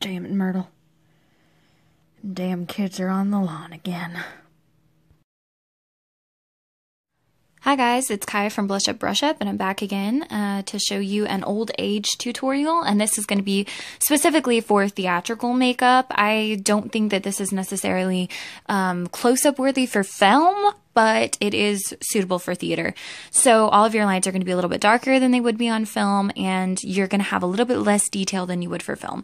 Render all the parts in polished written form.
Damn it, Myrtle. Damn kids are on the lawn again. Hi guys, it's Kaya from Blush Up Brush Up, and I'm back again to show you an old age tutorial, and this is going to be specifically for theatrical makeup. I don't think that this is necessarily close-up worthy for film, but it is suitable for theater. So all of your lines are going to be a little bit darker than they would be on film, and you're going to have a little bit less detail than you would for film.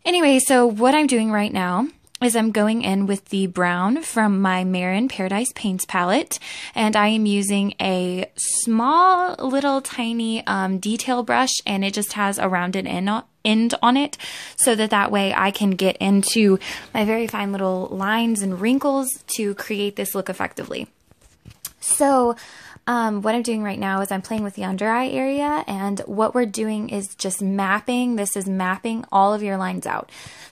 Anyway, so what I'm doing right now is I'm going in with the brown from my Marin Paradise Paints palette, and I am using a small little tiny detail brush, and it just has a rounded end on it, so that way I can get into my very fine little lines and wrinkles to create this look effectively. So what I'm doing right now is I'm playing with the under eye area, and what we're doing is just mapping. This is mapping all of your lines out.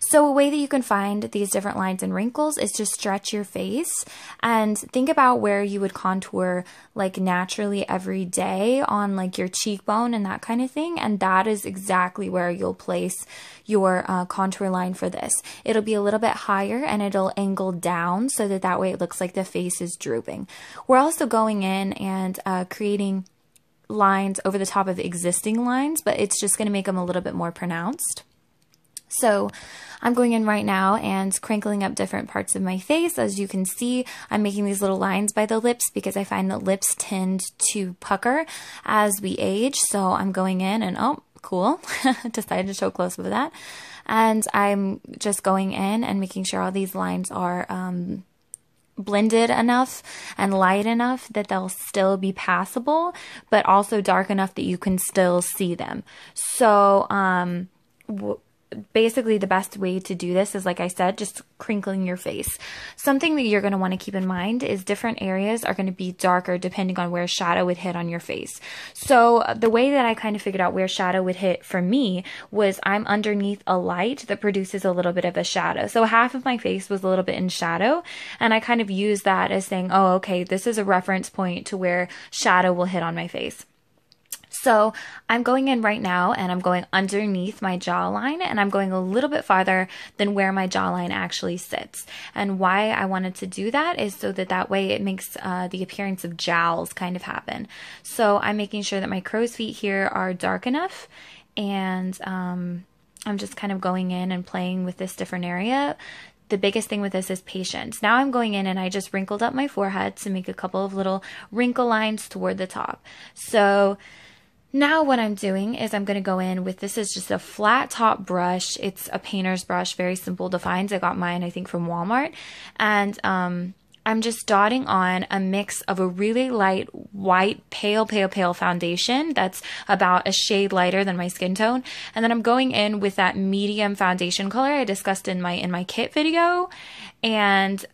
So a way that you can find these different lines and wrinkles is to stretch your face and think about where you would contour like naturally every day on like your cheekbone and that kind of thing, and that is exactly where you'll place your contour line for this. It'll be a little bit higher and it'll angle down so that way it looks like the face is drooping. We're also going in and creating lines over the top of existing lines, but it's just going to make them a little bit more pronounced. So I'm going in right now and crinkling up different parts of my face. As you can see, I'm making these little lines by the lips because I find that lips tend to pucker as we age. So I'm going in and, oh, cool, decided to show close up of that. And I'm just going in and making sure all these lines are blended enough and light enough that they'll still be passable, but also dark enough that you can still see them. So basically the best way to do this is, like I said, just crinkling your face. Something that you're going to want to keep in mind is different areas are going to be darker depending on where shadow would hit on your face. So the way that I kind of figured out where shadow would hit for me was I'm underneath a light that produces a little bit of a shadow. So half of my face was a little bit in shadow, and I kind of used that as saying, oh, okay, this is a reference point to where shadow will hit on my face. So I'm going in right now and I'm going underneath my jawline, and I'm going a little bit farther than where my jawline actually sits. And why I wanted to do that is so that way it makes the appearance of jowls kind of happen. So I'm making sure that my crow's feet here are dark enough, and I'm just kind of going in and playing with this different area. The biggest thing with this is patience. Now I'm going in and I just wrinkled up my forehead to make a couple of little wrinkle lines toward the top. So now what I'm doing is I'm going to go in with, this is just a flat top brush. It's a painter's brush, very simple to find. I got mine, I think, from Walmart. And I'm just dotting on a mix of a really light white, pale foundation that's about a shade lighter than my skin tone. And then I'm going in with that medium foundation color I discussed in my kit video. And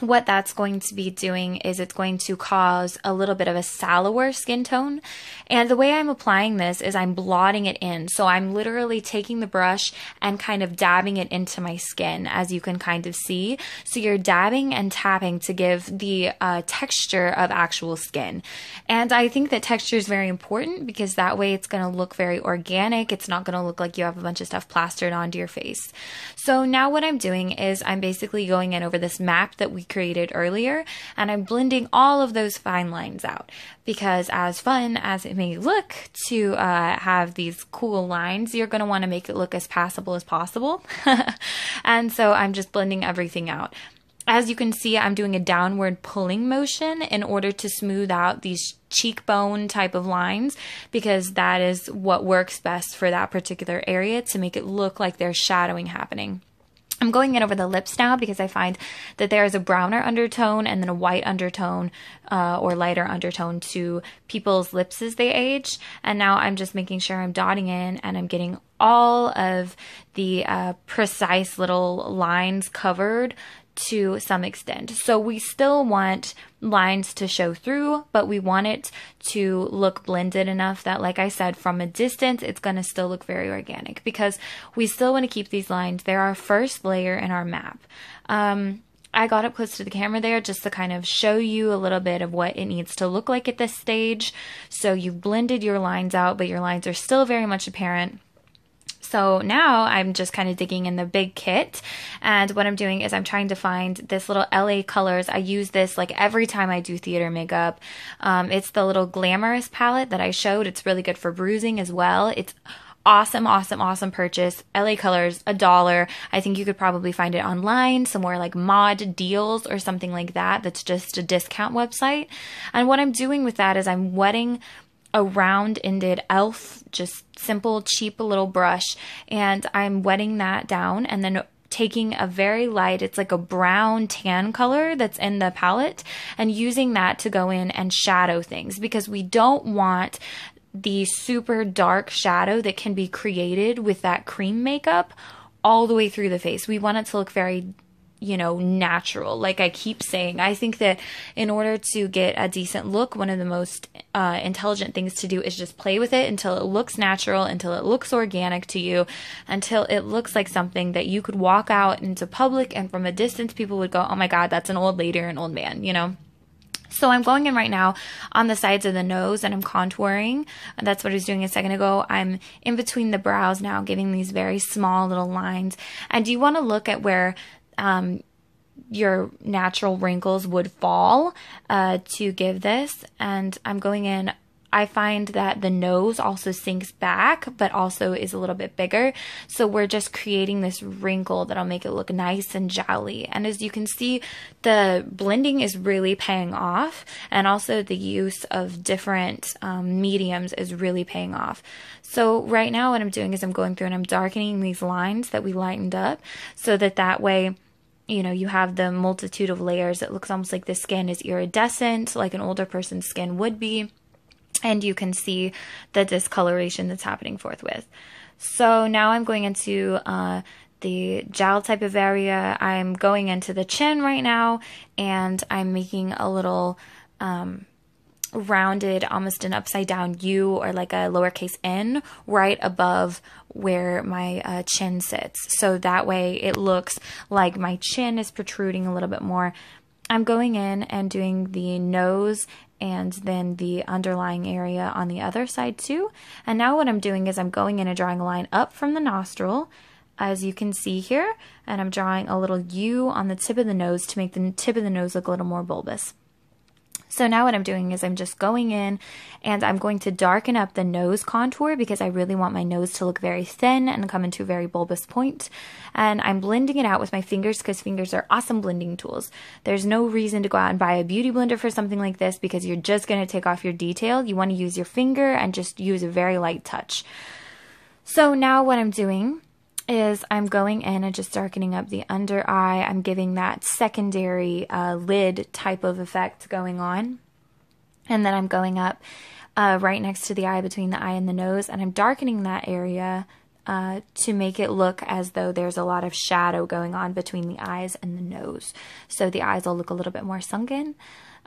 what that's going to be doing is it's going to cause a little bit of a sallower skin tone. And the way I'm applying this is I'm blotting it in. So I'm literally taking the brush and kind of dabbing it into my skin, as you can kind of see. So you're dabbing and tapping to give the texture of actual skin. And I think that texture is very important because that way it's going to look very organic. It's not going to look like you have a bunch of stuff plastered onto your face. So now what I'm doing is I'm basically going in over this map that we created earlier, and I'm blending all of those fine lines out, because as fun as it may look to have these cool lines, you're going to want to make it look as passable as possible. And so I'm just blending everything out. As you can see, I'm doing a downward pulling motion in order to smooth out these cheekbone type of lines, because that is what works best for that particular area to make it look like there's shadowing happening. I'm going in over the lips now because I find that there is a browner undertone and then a white undertone or lighter undertone to people's lips as they age. And now I'm just making sure I'm dotting in and I'm getting all of the precise little lines covered to some extent. So we still want lines to show through, but we want it to look blended enough that, like I said, from a distance, it's going to still look very organic, because we still want to keep these lines. They're our first layer in our map. I got up close to the camera there just to kind of show you a little bit of what it needs to look like at this stage. So you've blended your lines out, but your lines are still very much apparent. So now I'm just kind of digging in the big kit, and what I'm doing is I'm trying to find this little LA Colors. I use this like every time I do theater makeup. It's the little Glamorous palette that I showed. It's really good for bruising as well. It's awesome, awesome, awesome purchase. LA Colors, $1. I think you could probably find it online, somewhere like Mod Deals or something like that. That's just a discount website. And what I'm doing with that is I'm wetting a round-ended elf, just simple, cheap little brush, and I'm wetting that down and then taking a very light, it's like a brown tan color that's in the palette, and using that to go in and shadow things, because we don't want the super dark shadow that can be created with that cream makeup all the way through the face. We want it to look very, you know, natural. Like I keep saying, I think that in order to get a decent look, one of the most intelligent things to do is just play with it until it looks natural, until it looks organic to you, until it looks like something that you could walk out into public and from a distance people would go, oh my God, that's an old lady or an old man, you know? So I'm going in right now on the sides of the nose and I'm contouring. That's what I was doing a second ago. I'm in between the brows now, giving these very small little lines. And you want to look at where your natural wrinkles would fall to give this. And I'm going in. I find that the nose also sinks back, but also is a little bit bigger. So we're just creating this wrinkle that'll make it look nice and jowly. And as you can see, the blending is really paying off. And also the use of different mediums is really paying off. So right now what I'm doing is I'm going through and I'm darkening these lines that we lightened up so that way, you know, you have the multitude of layers. It looks almost like the skin is iridescent, like an older person's skin would be. And you can see the discoloration that's happening forthwith. So now I'm going into the jowl type of area. I'm going into the chin right now, and I'm making a little rounded, almost an upside down U or like a lowercase n right above where my chin sits. So that way it looks like my chin is protruding a little bit more. I'm going in and doing the nose and then the underlying area on the other side too. And now what I'm doing is I'm going in and drawing a line up from the nostril, as you can see here, and I'm drawing a little U on the tip of the nose to make the tip of the nose look a little more bulbous. So now what I'm doing is I'm just going in and I'm going to darken up the nose contour because I really want my nose to look very thin and come into a very bulbous point. And I'm blending it out with my fingers because fingers are awesome blending tools. There's no reason to go out and buy a beauty blender for something like this because you're just going to take off your detail. You want to use your finger and just use a very light touch. So now what I'm doing is I'm going in and just darkening up the under eye. I'm giving that secondary lid type of effect going on. And then I'm going up right next to the eye, between the eye and the nose, and I'm darkening that area to make it look as though there's a lot of shadow going on between the eyes and the nose. So the eyes will look a little bit more sunken.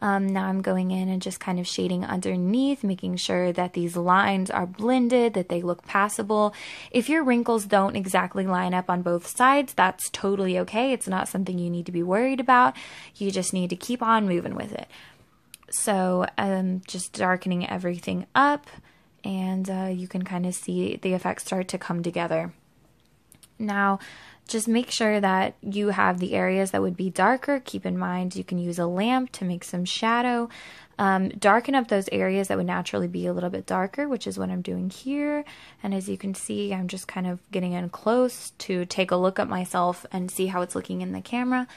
Now I'm going in and just kind of shading underneath, making sure that these lines are blended, that they look passable. If your wrinkles don't exactly line up on both sides, that's totally okay. It's not something you need to be worried about. You just need to keep on moving with it. So just darkening everything up, and you can kind of see the effects start to come together. Now, just make sure that you have the areas that would be darker. Keep in mind you can use a lamp to make some shadow. Darken up those areas that would naturally be a little bit darker, which is what I'm doing here. And as you can see, I'm just kind of getting in close to take a look at myself and see how it's looking in the camera.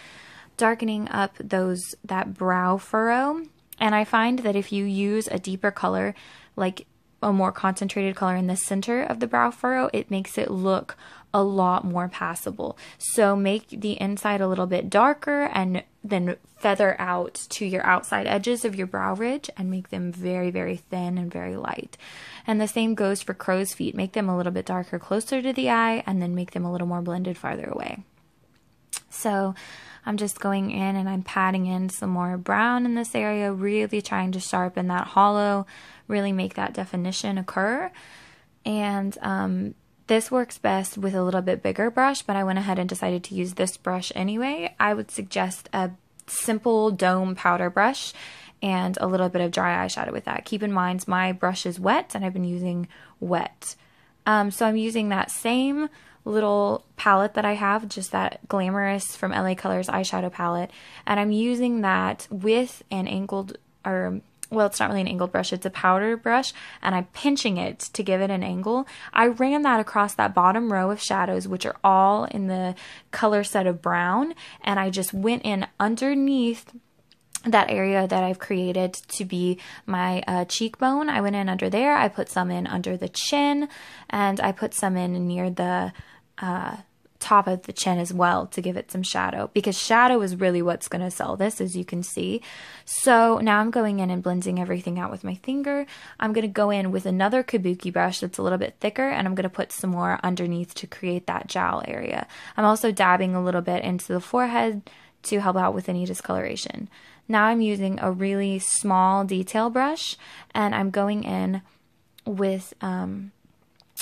Darkening up that brow furrow. And I find that if you use a deeper color, like a more concentrated color in the center of the brow furrow, it makes it look a lot more passable. So make the inside a little bit darker and then feather out to your outside edges of your brow ridge and make them very, very thin and very light. And the same goes for crow's feet. Make them a little bit darker closer to the eye and then make them a little more blended farther away. So I'm just going in and I'm patting in some more brown in this area, really trying to sharpen that hollow, really make that definition occur. And this works best with a little bit bigger brush, but I went ahead and decided to use this brush anyway. I would suggest a simple dome powder brush and a little bit of dry eyeshadow with that. Keep in mind my brush is wet and I've been using wet So I'm using that same little palette that I have, just that Glamorous from LA Colors eyeshadow palette, and I'm using that with an angled, or well, it's not really an angled brush, it's a powder brush, and I'm pinching it to give it an angle. I ran that across that bottom row of shadows, which are all in the color set of brown, and I just went in underneath that area that I've created to be my cheekbone. I went in under there, I put some in under the chin, and I put some in near the top of the chin as well to give it some shadow, because shadow is really what's going to sell this, as you can see. So now I'm going in and blending everything out with my finger. I'm going to go in with another kabuki brush that's a little bit thicker, and I'm going to put some more underneath to create that jowl area. I'm also dabbing a little bit into the forehead to help out with any discoloration. Now I'm using a really small detail brush, and I'm going in with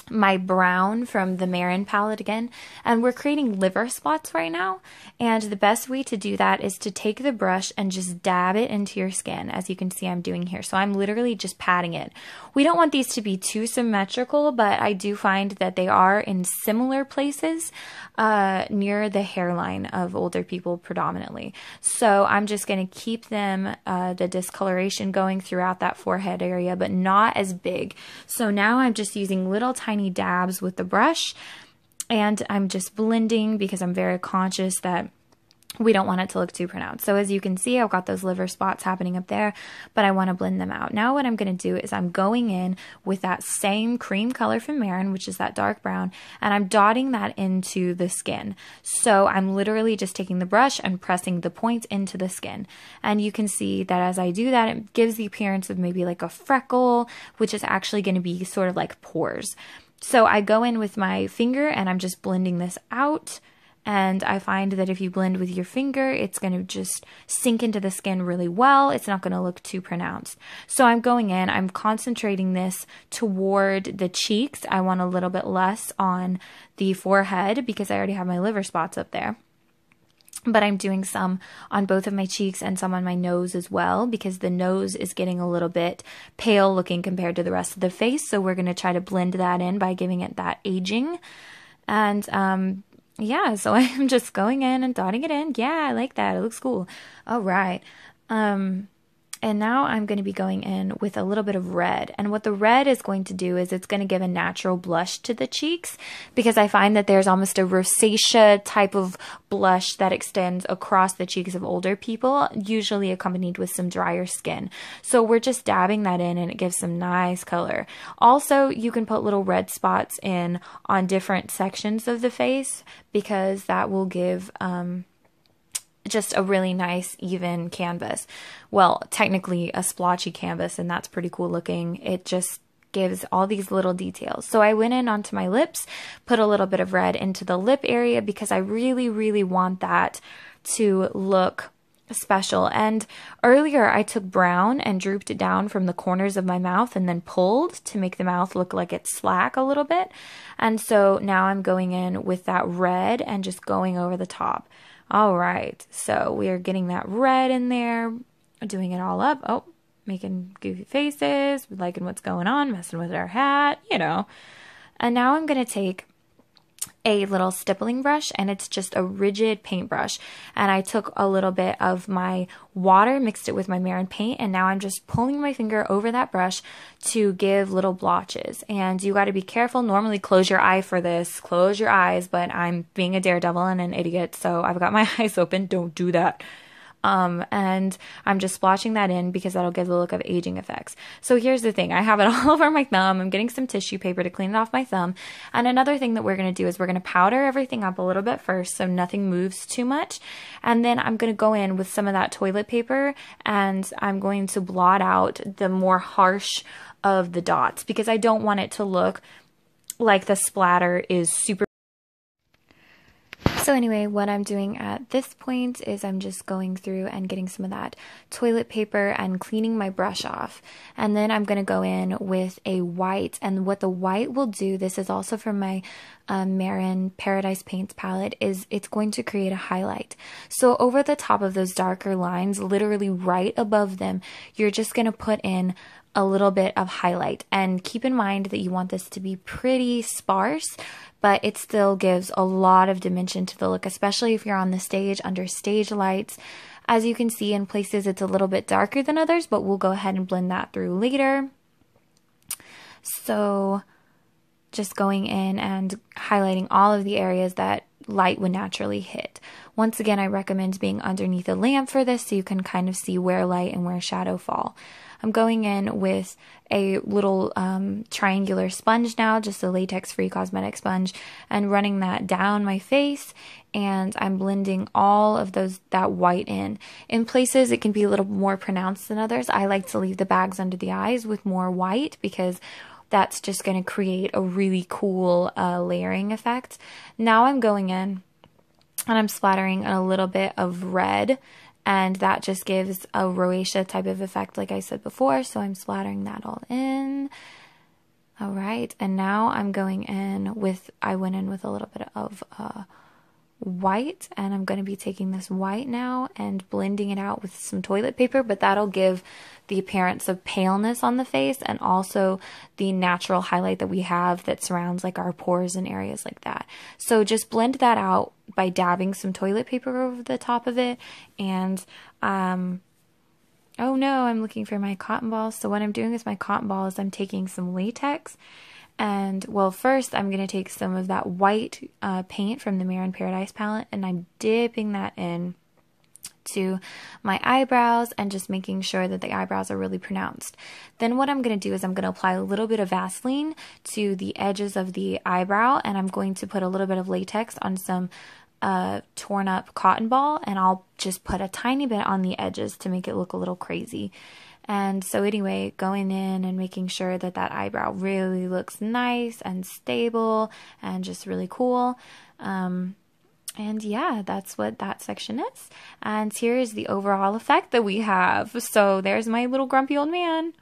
my brown from the Marin palette again, and we're creating liver spots right now, and the best way to do that is to take the brush and just dab it into your skin, as you can see I'm doing here. So I'm literally just patting it. We don't want these to be too symmetrical, but I do find that they are in similar places near the hairline of older people predominantly. So I'm just going to keep them, the discoloration going throughout that forehead area, but not as big. So now I'm just using little tiny dabs with the brush, and I'm just blending because I'm very conscious that we don't want it to look too pronounced. So as you can see, I've got those liver spots happening up there, but I want to blend them out. Now what I'm going to do is I'm going in with that same cream color from Marin, which is that dark brown, and I'm dotting that into the skin. So I'm literally just taking the brush and pressing the points into the skin. And you can see that as I do that, it gives the appearance of maybe like a freckle, which is actually going to be sort of like pores. So I go in with my finger and I'm just blending this out. And I find that if you blend with your finger, it's going to just sink into the skin really well. It's not going to look too pronounced. So I'm going in, I'm concentrating this toward the cheeks. I want a little bit less on the forehead because I already have my liver spots up there. But I'm doing some on both of my cheeks and some on my nose as well, because the nose is getting a little bit pale looking compared to the rest of the face. So we're going to try to blend that in by giving it that aging. And yeah, so I'm just going in and dotting it in. Yeah, I like that. It looks cool. All right. And now I'm going to be going in with a little bit of red. And what the red is going to do is it's going to give a natural blush to the cheeks, because I find that there's almost a rosacea type of blush that extends across the cheeks of older people, usually accompanied with some drier skin. So we're just dabbing that in and it gives some nice color. Also, you can put little red spots in on different sections of the face, because that will give just a really nice even canvas. Well, technically a splotchy canvas, and that's pretty cool looking. It just gives all these little details. So I went in onto my lips, put a little bit of red into the lip area because I really, really want that to look special. And earlier I took brown and drooped it down from the corners of my mouth and then pulled to make the mouth look like it's slack a little bit. And so now I'm going in with that red and just going over the top. All right, so we are getting that red in there, doing it all up. Oh, making goofy faces, liking what's going on, messing with our hat, you know. And now I'm going to take a little stippling brush, and it's just a rigid paintbrush. And I took a little bit of my water, mixed it with my Marin paint, and now I'm just pulling my finger over that brush to give little blotches. And you got to be careful. Normally close your eye for this, close your eyes, but I'm being a daredevil and an idiot, so I've got my eyes open. Don't do that. And I'm just splotching that in because that'll give the look of aging effects. So here's the thing. I have it all over my thumb. I'm getting some tissue paper to clean it off my thumb. And another thing that we're going to do is we're going to powder everything up a little bit first so nothing moves too much. And then I'm going to go in with some of that toilet paper and I'm going to blot out the more harsh of the dots because I don't want it to look like the splatter is super. So anyway, what I'm doing at this point is I'm just going through and getting some of that toilet paper and cleaning my brush off. And then I'm going to go in with a white. And what the white will do, this is also from my Marin Paradise Paints palette, is it's going to create a highlight. So over the top of those darker lines, literally right above them, you're just going to put in a little bit of highlight. And keep in mind that you want this to be pretty sparse, but it still gives a lot of dimension to the look, especially if you're on the stage under stage lights. As you can see, in places it's a little bit darker than others, but we'll go ahead and blend that through later. So just going in and highlighting all of the areas that light would naturally hit. Once again, I recommend being underneath a lamp for this so you can kind of see where light and where shadow fall. I'm going in with a little triangular sponge now, just a latex-free cosmetic sponge, and running that down my face, and I'm blending all of that white in. In places it can be a little more pronounced than others. I like to leave the bags under the eyes with more white because that's just going to create a really cool layering effect. Now I'm going in and I'm splattering a little bit of red, and that just gives a rosacea type of effect like I said before, so I'm splattering that all in. All right, and now I'm going in with, I went in with a little bit of white, and I'm going to be taking this white now and blending it out with some toilet paper, but that'll give the appearance of paleness on the face and also the natural highlight that we have that surrounds like our pores and areas like that. So just blend that out by dabbing some toilet paper over the top of it. And oh no, I'm looking for my cotton balls. So what I'm doing with my cotton ball is I'm taking some latex, and well, first I'm going to take some of that white paint from the Mirror in Paradise palette, and I'm dipping that in to my eyebrows and just making sure that the eyebrows are really pronounced. Then what I'm going to do is I'm going to apply a little bit of Vaseline to the edges of the eyebrow, and I'm going to put a little bit of latex on some torn up cotton ball, and I'll just put a tiny bit on the edges to make it look a little crazy. And so anyway, going in and making sure that that eyebrow really looks nice and stable and just really cool. And yeah, that's what that section is. And here is the overall effect that we have. So there's my little grumpy old man.